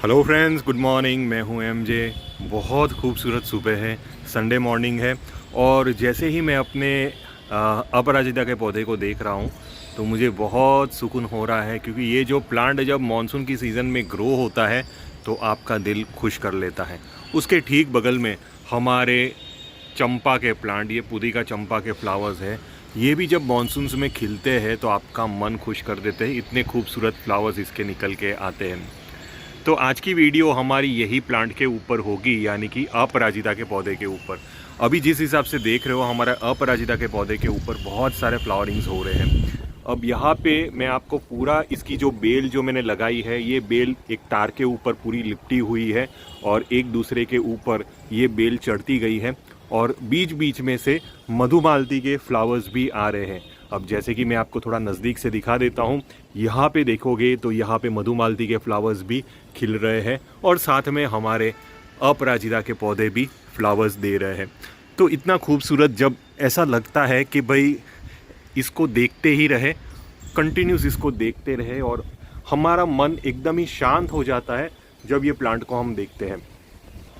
Hello friends, good morning. मैं हूं MJ. बहुत खूबसूरत सुबह है, संडे मॉर्निंग है। और जैसे ही मैं अपने अपराजिता के पौधे को देख रहा हूं तो मुझे बहुत सुकून हो रहा है, क्योंकि ये जो प्लांट जब मानसून की सीज़न में ग्रो होता है तो आपका दिल खुश कर लेता है। उसके ठीक बगल में हमारे चंपा के प्लांट, ये पुदी का चंपा के फ्लावर्स है। ये भी जब मानसून में खिलते हैं तो आपका मन खुश कर देते हैं। इतने खूबसूरत फ्लावर्स इसके निकल के आते हैं। तो आज की वीडियो हमारी यही प्लांट के ऊपर होगी, यानी कि अपराजिता के पौधे के ऊपर। अभी जिस हिसाब से देख रहे हो, हमारा अपराजिता के पौधे के ऊपर बहुत सारे फ्लावरिंग्स हो रहे हैं। अब यहाँ पे मैं आपको पूरा इसकी जो बेल जो मैंने लगाई है, ये बेल एक तार के ऊपर पूरी लिपटी हुई है और एक दूसरे के ऊपर ये बेल चढ़ती गई है और बीच बीच में से मधुमालती के फ्लावर्स भी आ रहे हैं। अब जैसे कि मैं आपको थोड़ा नज़दीक से दिखा देता हूँ, यहाँ पे देखोगे तो यहाँ पे मधुमालती के फ्लावर्स भी खिल रहे हैं और साथ में हमारे अपराजिता के पौधे भी फ्लावर्स दे रहे हैं। तो इतना खूबसूरत, जब ऐसा लगता है कि भाई इसको देखते ही रहे, कंटिन्यूस इसको देखते रहे, और हमारा मन एकदम ही शांत हो जाता है जब ये प्लांट को हम देखते हैं।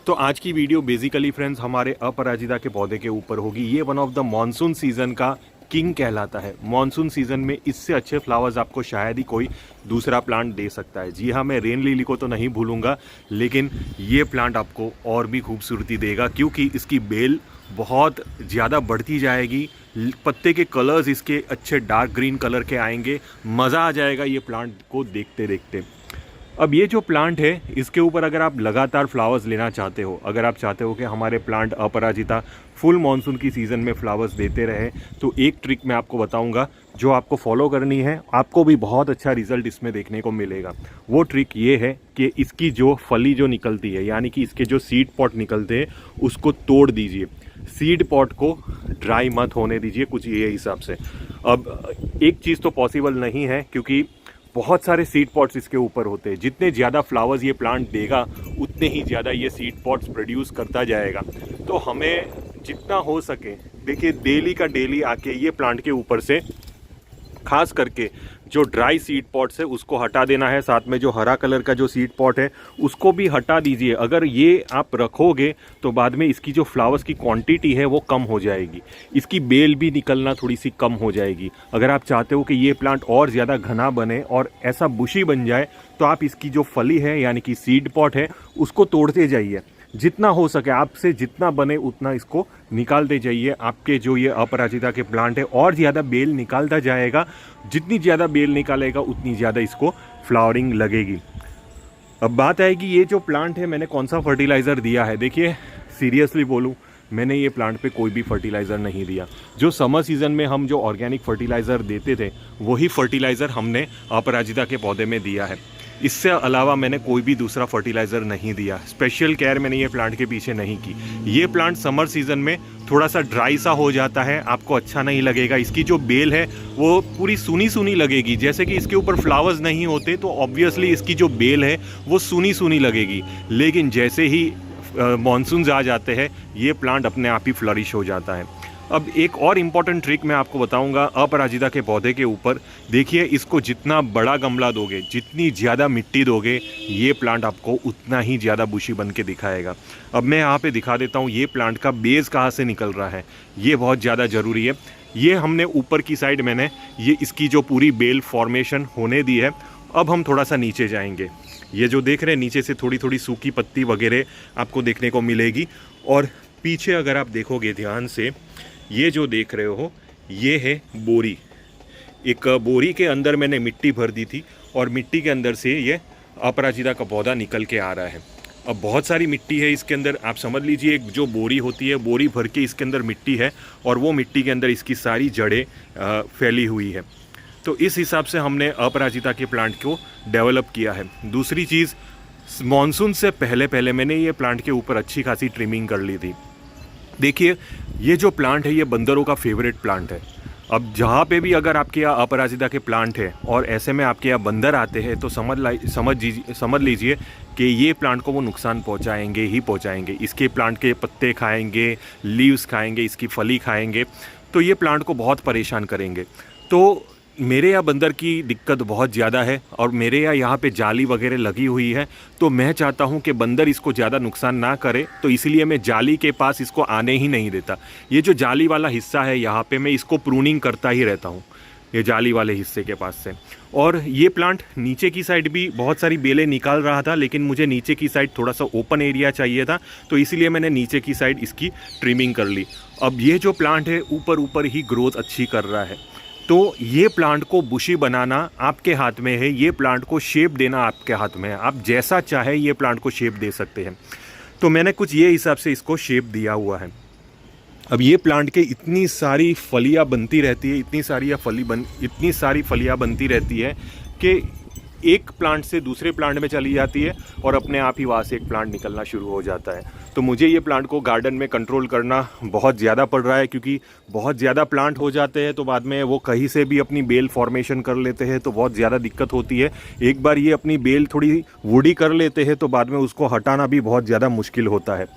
तो आज की वीडियो बेसिकली फ्रेंड्स हमारे अपराजिता के पौधे के ऊपर होगी। ये one of the monsoon season का किंग कहलाता है। मॉनसून सीज़न में इससे अच्छे फ्लावर्स आपको शायद ही कोई दूसरा प्लांट दे सकता है। जी हाँ, मैं रेन लिली को तो नहीं भूलूंगा, लेकिन ये प्लांट आपको और भी खूबसूरती देगा, क्योंकि इसकी बेल बहुत ज़्यादा बढ़ती जाएगी। पत्ते के कलर्स इसके अच्छे डार्क ग्रीन कलर के आएंगे। मज़ा आ जाएगा ये प्लांट को देखते देखते। अब ये जो प्लांट है, इसके ऊपर अगर आप लगातार फ्लावर्स लेना चाहते हो, अगर आप चाहते हो कि हमारे प्लांट अपराजिता फुल मानसून की सीज़न में फ्लावर्स देते रहे, तो एक ट्रिक मैं आपको बताऊंगा जो आपको फॉलो करनी है। आपको भी बहुत अच्छा रिजल्ट इसमें देखने को मिलेगा। वो ट्रिक ये है कि इसकी जो फली जो निकलती है, यानी कि इसके जो सीड पॉट निकलते हैं, उसको तोड़ दीजिए। सीड पॉट को ड्राई मत होने दीजिए, कुछ ये हिसाब से। अब एक चीज़ तो पॉसिबल नहीं है, क्योंकि बहुत सारे सीड पॉट्स इसके ऊपर होते हैं। जितने ज़्यादा फ्लावर्स ये प्लांट देगा, उतने ही ज़्यादा ये सीड पॉट्स प्रोड्यूस करता जाएगा। तो हमें जितना हो सके, देखिए, डेली का डेली आके ये प्लांट के ऊपर से खास करके जो ड्राई सीड पॉट्स है उसको हटा देना है। साथ में जो हरा कलर का जो सीड पॉट है उसको भी हटा दीजिए। अगर ये आप रखोगे तो बाद में इसकी जो फ्लावर्स की क्वांटिटी है वो कम हो जाएगी, इसकी बेल भी निकलना थोड़ी सी कम हो जाएगी। अगर आप चाहते हो कि ये प्लांट और ज़्यादा घना बने और ऐसा बुशी बन जाए, तो आप इसकी जो फली है, यानी कि सीड पॉट है, उसको तोड़ते जाइए। जितना हो सके आपसे जितना बने उतना इसको निकालते जाइए। आपके जो ये अपराजिता के प्लांट है और ज़्यादा बेल निकालता जाएगा। जितनी ज़्यादा बेल निकालेगा उतनी ज़्यादा इसको फ्लावरिंग लगेगी। अब बात आएगी, ये जो प्लांट है मैंने कौन सा फर्टिलाइज़र दिया है। देखिए, सीरियसली बोलूँ, मैंने ये प्लांट पे कोई भी फर्टिलाइज़र नहीं दिया। जो समर सीज़न में हम जो ऑर्गेनिक फर्टिलाइज़र देते थे, वही फर्टिलाइज़र हमने अपराजिता के पौधे में दिया है। इससे अलावा मैंने कोई भी दूसरा फर्टिलाइज़र नहीं दिया। स्पेशल केयर मैंने ये प्लांट के पीछे नहीं की। ये प्लांट समर सीज़न में थोड़ा सा ड्राई सा हो जाता है, आपको अच्छा नहीं लगेगा। इसकी जो बेल है वो पूरी सूनी सूनी लगेगी। जैसे कि इसके ऊपर फ्लावर्स नहीं होते तो ऑब्वियसली इसकी जो बेल है वो सूनी सूनी लगेगी। लेकिन जैसे ही मानसून आ जाते हैं, ये प्लांट अपने आप ही फ्लरिश हो जाता है। अब एक और इम्पॉर्टेंट ट्रिक मैं आपको बताऊंगा अपराजिता के पौधे के ऊपर। देखिए, इसको जितना बड़ा गमला दोगे, जितनी ज़्यादा मिट्टी दोगे, ये प्लांट आपको उतना ही ज़्यादा बुशी बन के दिखाएगा। अब मैं यहाँ पे दिखा देता हूँ ये प्लांट का बेस कहाँ से निकल रहा है। ये बहुत ज़्यादा ज़रूरी है। ये हमने ऊपर की साइड मैंने ये इसकी जो पूरी बेल फॉर्मेशन होने दी है। अब हम थोड़ा सा नीचे जाएंगे। ये जो देख रहे हैं, नीचे से थोड़ी थोड़ी सूखी पत्ती वगैरह आपको देखने को मिलेगी। और पीछे अगर आप देखोगे ध्यान से, ये जो देख रहे हो, ये है बोरी। एक बोरी के अंदर मैंने मिट्टी भर दी थी और मिट्टी के अंदर से ये अपराजिता का पौधा निकल के आ रहा है। अब बहुत सारी मिट्टी है इसके अंदर। आप समझ लीजिए, एक जो बोरी होती है, बोरी भर के इसके अंदर मिट्टी है और वो मिट्टी के अंदर इसकी सारी जड़ें फैली हुई है। तो इस हिसाब से हमने अपराजिता के प्लांट को डेवलप किया है। दूसरी चीज़, मानसून से पहले पहले मैंने ये प्लांट के ऊपर अच्छी खासी ट्रिमिंग कर ली थी। देखिए, ये जो प्लांट है ये बंदरों का फेवरेट प्लांट है। अब जहाँ पे भी अगर आपके यहाँ अपराजिता के प्लांट है और ऐसे में आपके यहाँ बंदर आते हैं, तो समझ लीजिए कि ये प्लांट को वो नुकसान पहुँचाएंगे ही पहुँचाएंगे। इसके प्लांट के पत्ते खाएंगे, लीव्स खाएंगे, इसकी फली खाएंगे, तो ये प्लांट को बहुत परेशान करेंगे। तो मेरे यहाँ बंदर की दिक्कत बहुत ज़्यादा है और मेरे यहाँ पे जाली वगैरह लगी हुई है, तो मैं चाहता हूँ कि बंदर इसको ज़्यादा नुकसान ना करे, तो इसलिए मैं जाली के पास इसको आने ही नहीं देता। ये जो जाली वाला हिस्सा है यहाँ पे मैं इसको प्रूनिंग करता ही रहता हूँ, ये जाली वाले हिस्से के पास से। और ये प्लांट नीचे की साइड भी बहुत सारी बेलें निकाल रहा था, लेकिन मुझे नीचे की साइड थोड़ा सा ओपन एरिया चाहिए था, तो इसीलिए मैंने नीचे की साइड इसकी ट्रिमिंग कर ली। अब ये जो प्लांट है ऊपर ऊपर ही ग्रोथ अच्छी कर रहा है, तो ये प्लांट को बुशी बनाना आपके हाथ में है, ये प्लांट को शेप देना आपके हाथ में है। आप जैसा चाहे ये प्लांट को शेप दे सकते हैं। तो मैंने कुछ ये हिसाब से इसको शेप दिया हुआ है। अब ये प्लांट के इतनी सारी फलियां बनती रहती है, इतनी सारी फलियां बनती रहती है कि एक प्लांट से दूसरे प्लांट में चली जाती है और अपने आप ही वहाँ से एक प्लांट निकलना शुरू हो जाता है। तो मुझे ये प्लांट को गार्डन में कंट्रोल करना बहुत ज़्यादा पड़ रहा है, क्योंकि बहुत ज़्यादा प्लांट हो जाते हैं तो बाद में वो कहीं से भी अपनी बेल फॉर्मेशन कर लेते हैं, तो बहुत ज़्यादा दिक्कत होती है। एक बार ये अपनी बेल थोड़ी वुडी कर लेते हैं तो बाद में उसको हटाना भी बहुत ज़्यादा मुश्किल होता है।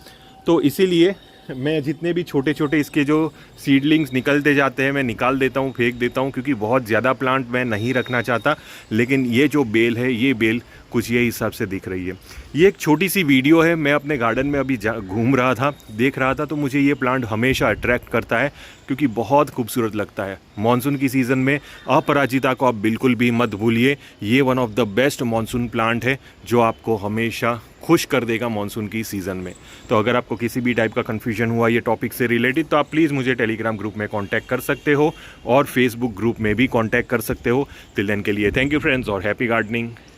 तो इसीलिए मैं जितने भी छोटे छोटे इसके जो सीडलिंग्स निकलते जाते हैं मैं निकाल देता हूँ, फेंक देता हूँ, क्योंकि बहुत ज़्यादा प्लांट मैं नहीं रखना चाहता। लेकिन ये जो बेल है, ये बेल कुछ ये हिसाब से दिख रही है। ये एक छोटी सी वीडियो है, मैं अपने गार्डन में अभी घूम रहा था, देख रहा था, तो मुझे ये प्लांट हमेशा अट्रैक्ट करता है क्योंकि बहुत खूबसूरत लगता है। मानसून की सीज़न में अपराजिता को आप बिल्कुल भी मत भूलिए, ये one of the best monsoon plant है जो आपको हमेशा खुश कर देगा मानसून की सीज़न में। तो अगर आपको किसी भी टाइप का कन्फ्यूजन हुआ ये टॉपिक से रिलेटेड, तो आप प्लीज़ मुझे टेलीग्राम ग्रुप में कांटेक्ट कर सकते हो और फेसबुक ग्रुप में भी कांटेक्ट कर सकते हो। टिल देन के लिए थैंक यू फ्रेंड्स और हैप्पी गार्डनिंग।